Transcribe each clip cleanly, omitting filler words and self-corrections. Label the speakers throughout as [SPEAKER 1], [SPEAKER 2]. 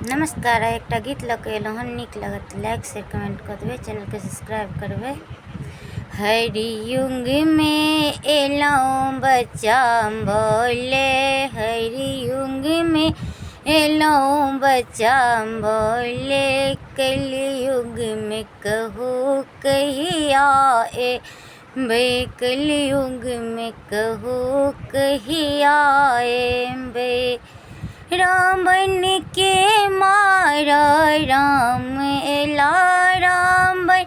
[SPEAKER 1] नमस्कार। एक गीत लगे हन, निक लगत लाइक शेयर कमेंट कर देवे, चैनल के सब्सक्राइब करवे। हरियुग में एलौं बच्चा बोले, हरियुग में एलौं बच्चा बोले, कलयुग में कहू कहिया ए बे, कलयुग में कहू कहिया ए बे। रावण के मारा राम एला, रावण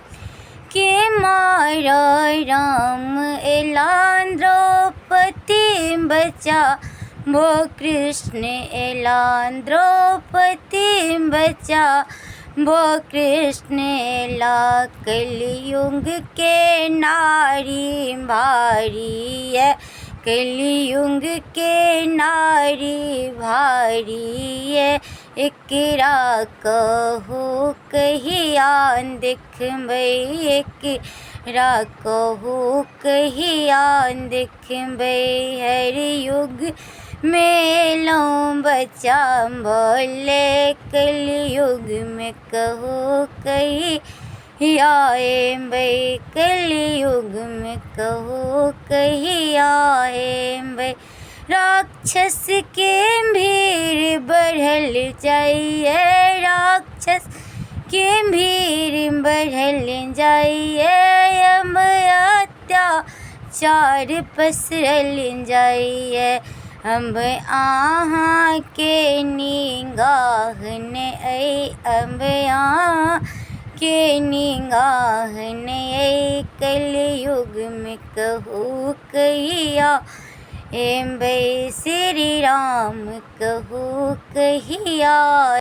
[SPEAKER 1] के मारा राम एला, द्रौपदी बचा वो कृष्ण एला, द्रौपदी बचा वो कृष्ण एला। कलयुग के नारी भारी है, कलयुग के नारी भारी है, एकरा कहू कहिया देखबै, एकरा कहू कहिया देखबै। हरियुग में एलौं बच्चा बोले, कलयुग में कहू कहिया एबै, कलयुग में कहू कहिया एबै। राक्षस के भीड़ बढ़ल जाइए, राक्षस के भीड़ बढ़ल जाइए, अब अत्याचार पसरल जाइए। अब अहाँ के निगाह ने आई, अब अहाँ के निगाह ने आई, कलयुग में कहू कहिया एबै, श्री राम कहू कहिया।